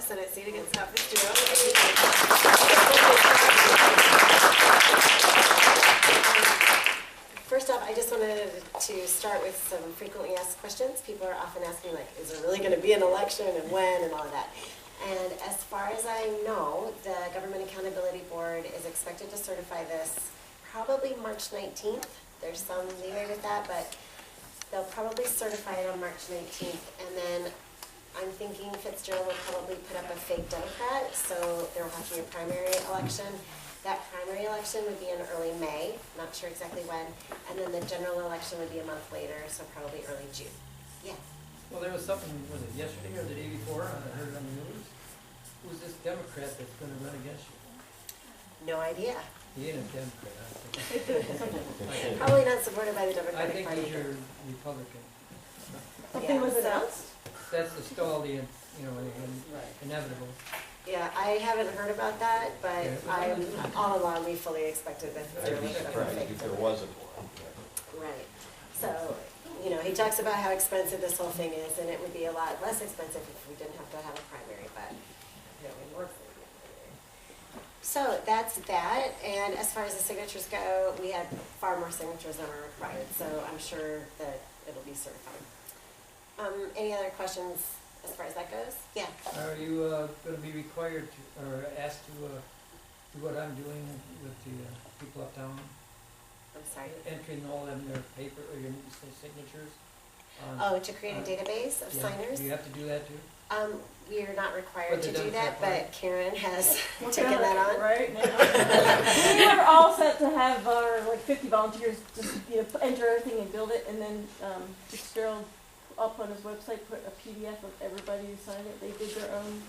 Senate seat against Scott Fitzgerald. First off, I just wanted to start with some frequently asked questions. People are often asking, like, is there really going to be an election and when and all of that. And as far as I know, the Government Accountability Board is expected to certify this probably March 19th. There's some leeway with that, but they'll probably certify it on March 19th. And then I'm thinking Fitzgerald will probably put up a fake Democrat, so there will have to be a primary election. That primary election would be in early May, not sure exactly when, and then the general election would be a month later, so probably early June. Yeah. Well, there was something, was it yesterday or the day before, I heard it on the news? Who's this Democrat that's going to run against you? No idea. He ain't a Democrat, I think. Probably not supported by the Democratic I think Party. he's your Republican. Something was announced? That's still the, inevitable. Yeah, I haven't heard about that, but all along we fully expected that there was if there wasn't one. Right. So, he talks about how expensive this whole thing is, and it would be a lot less expensive if we didn't have to have a primary, but we work for it. So that's that, and as far as the signatures go, we had far more signatures than were required, so I'm sure that it'll be certified. Any other questions as far as that goes? Yeah. Are you going to be required to, or asked to do what I'm doing with the people uptown? I'm sorry. Entering all in their paper, or your signatures? To create a database of signers? Do you have to do that too? We are not required But to the do that, Democrat but Karen has We're taken gonna- that on. Right now. We were all set to have our 50 volunteers just enter everything and build it, and then Fitzgerald up on his website put a PDF of everybody who signed it. They did their own,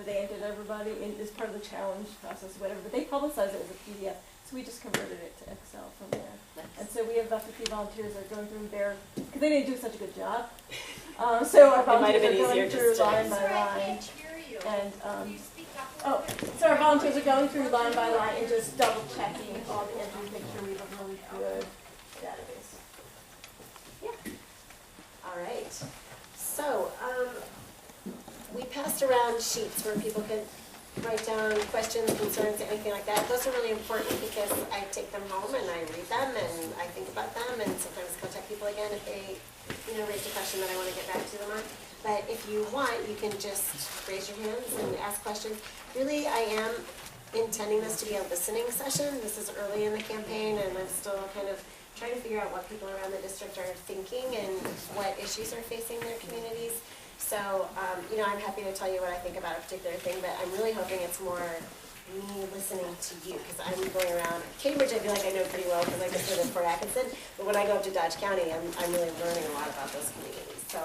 they entered everybody in as part of the challenge process, whatever. But they publicized it as a PDF, so we just converted it to Excel from there. Nice. And so we have about 50 volunteers that are going through their, because they didn't do such a good job. So our It might have volunteers been are going easier through just to- line by line. And so our volunteers are going through line by line and just double checking all the entries, make sure we have a really good database. Yeah. All right. So, we passed around sheets where people could write down questions, concerns, anything like that. Those are really important because I take them home and I read them and I think about them and sometimes contact people again if they, raise a question that I want to get back to them on. But if you want, you can just raise your hands and ask questions. Really, I am intending this to be a listening session. This is early in the campaign and I'm still kind of trying to figure out what people around the district are thinking and what issues are facing their communities. So, I'm happy to tell you what I think about a particular thing, but I'm really hoping it's more me listening to you, because I'm going around Cambridge. I feel like I know pretty well because I just live in Port Atkinson, but when I go up to Dodge County, I'm really learning a lot about those communities. So,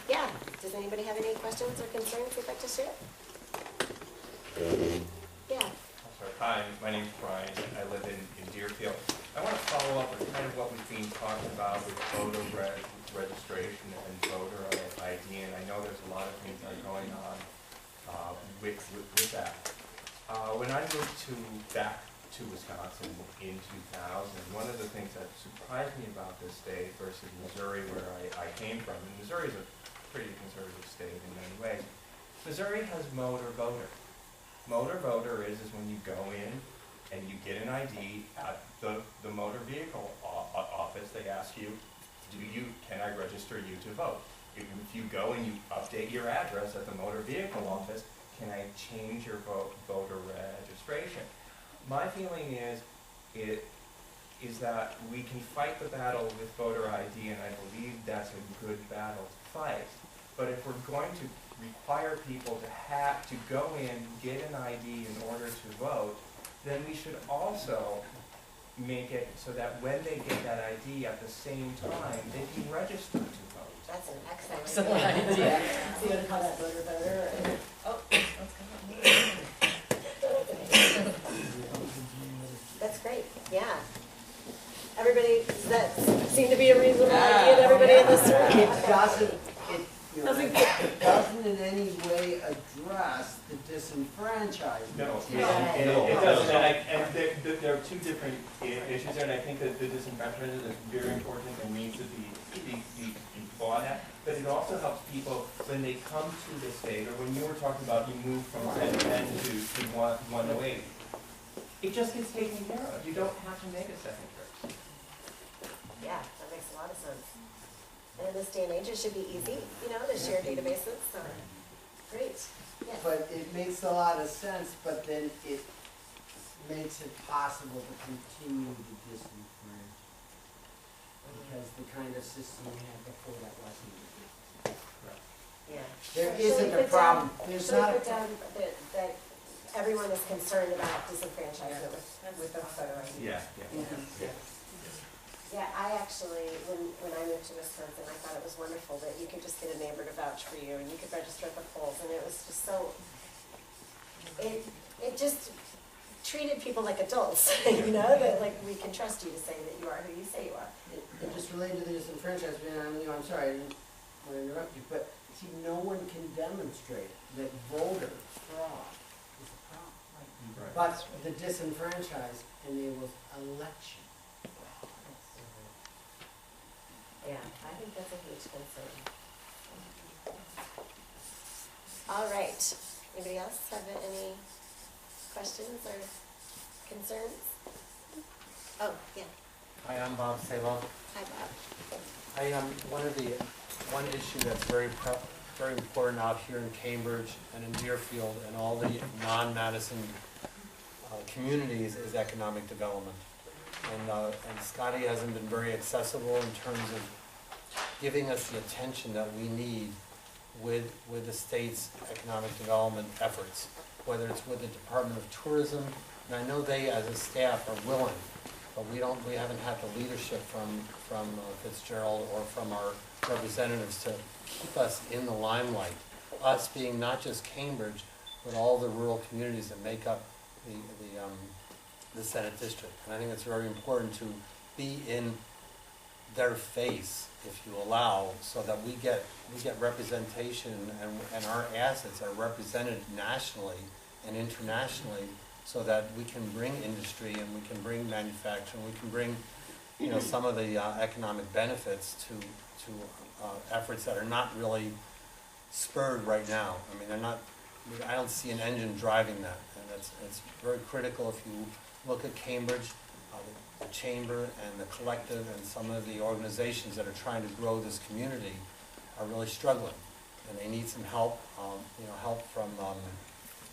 yeah, does anybody have any questions or concerns they'd like to share? Yeah. Hi, my name's Brian. I live in Deerfield. I want to follow up on kind of what we've been talking about with voter registration and voter ID, and I know there's a lot of things that are going on with that. When I moved back to Wisconsin in 2000, one of the things that surprised me about this state versus Missouri, where I came from, and Missouri is a pretty conservative state in many ways, Missouri has motor voter. Motor voter is when you go in and you get an ID at the motor vehicle office. They ask you, can I register you to vote? If you go and you update your address at the motor vehicle office, can I change your voter registration? My feeling is that we can fight the battle with voter ID, and I believe that's a good battle to fight. But if we're going to require people to go in, get an ID in order to vote, then we should also make it so that when they get that ID at the same time, they can register to vote. That's an excellent idea. So you want to call that voter? That's great, yeah. Everybody, does that seem to be a reasonable idea to everybody in this room? It doesn't in any way address the disenfranchisement. No, it doesn't. And there are two different issues there, and I think that the disenfranchisement is very important and needs to be fought at. But it also helps people when they come to the state, or when you were talking about you move from 1010 to 108, it just gets taken care of. You don't have to make a second trip. Yeah, that makes a lot of sense. And in this day and age, it should be easy, you know, to share databases, so, great, yes. But it makes a lot of sense, but then it makes it possible to continue to disenfranchise. Because the kind of system we had before that wasn't. Yeah. There So isn't should we a put problem, down- there's should we not a put down that everyone is concerned about disenfranchisement with the photo ID? Yeah, Yeah, I actually, when I moved to Wisconsin, I thought it was wonderful that you could just get a neighbor to vouch for you, and you could register at the polls, and it was just so, it just treated people like adults, you know, that like, we can trust you to say that you are who you say you are. And just related to the disenfranchisement, I'm sorry, I didn't want to interrupt you, but see, no one can demonstrate that voter fraud is a problem. Right. But the disenfranchised enables election. Yeah, I think that's a huge concern. All right, anybody else have any questions or concerns? Oh, yeah, Hi, I'm Bob Salo. hi Bob. One issue that's very important out here in Cambridge and in Deerfield and all the non-Madison communities is economic development. And Scotty hasn't been very accessible in terms of giving us the attention that we need with the state's economic development efforts, whether it's with the Department of Tourism, and I know they as a staff are willing, but we haven't had the leadership from Fitzgerald or from our representatives to keep us in the limelight, us being not just Cambridge, but all the rural communities that make up the Senate district. And I think it's very important to be in their face, if you allow, so that we get representation and our assets are represented nationally and internationally, so that we can bring industry and we can bring manufacturing, we can bring, you know, some of the economic benefits to efforts that are not really spurred right now. I mean, they're not. I don't see an engine driving that, and it's very critical. If you look at Cambridge, the chamber and the collective and some of the organizations that are trying to grow this community are really struggling, and they need some help. Help from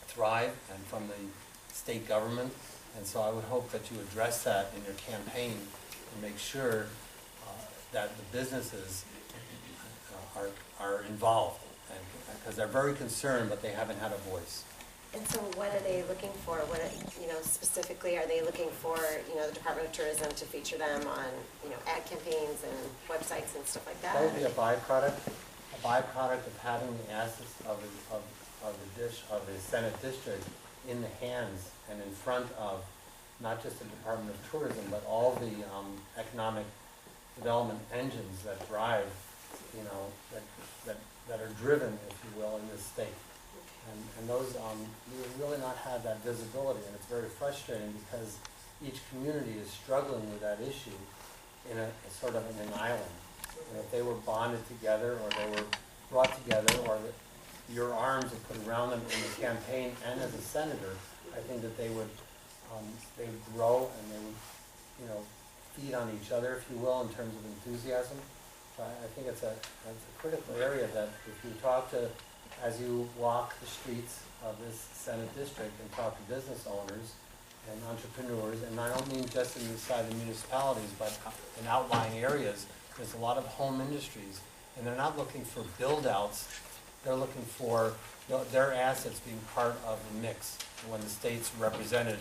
Thrive and from the state government. And so I would hope that you address that in your campaign and make sure that the businesses are involved, because they're very concerned, but they haven't had a voice. And so what are they looking for? What, specifically, are they looking for, the Department of Tourism to feature them on, ad campaigns and websites and stuff like that? That would be a byproduct of having the assets of the Senate district in the hands and in front of not just the Department of Tourism, but all the economic development engines that drive, that are driven, if you will, in this state. And those, you would really not have that visibility, and it's very frustrating because each community is struggling with that issue in a sort of in an island. And if they were bonded together, or they were brought together, or your arms are put around them in the campaign and as a senator, I think that they would grow and they would, feed on each other, if you will, in terms of enthusiasm. So I think it's a critical area that if you talk to, as you walk the streets of this Senate district and talk to business owners and entrepreneurs, and I don't mean just inside the municipalities, but in outlying areas, there's a lot of home industries, and they're not looking for build-outs, they're looking for their assets being part of the mix when the state's represented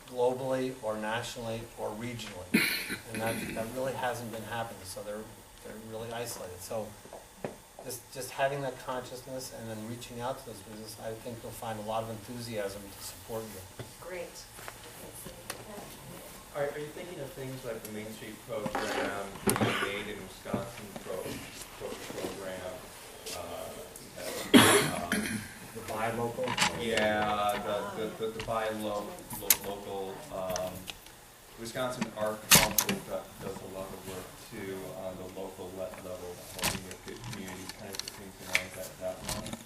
globally or nationally or regionally. And that really hasn't been happening, so they're really isolated. So just having that consciousness and then reaching out to those businesses, I think you'll find a lot of enthusiasm to support you. Great. Are you thinking of things like the Main Street program, the Made in Wisconsin program? The buy local? Yeah, the buy local. Wisconsin Art Council does a lot of work too. to the local level, holding your community kind of seems to know that one.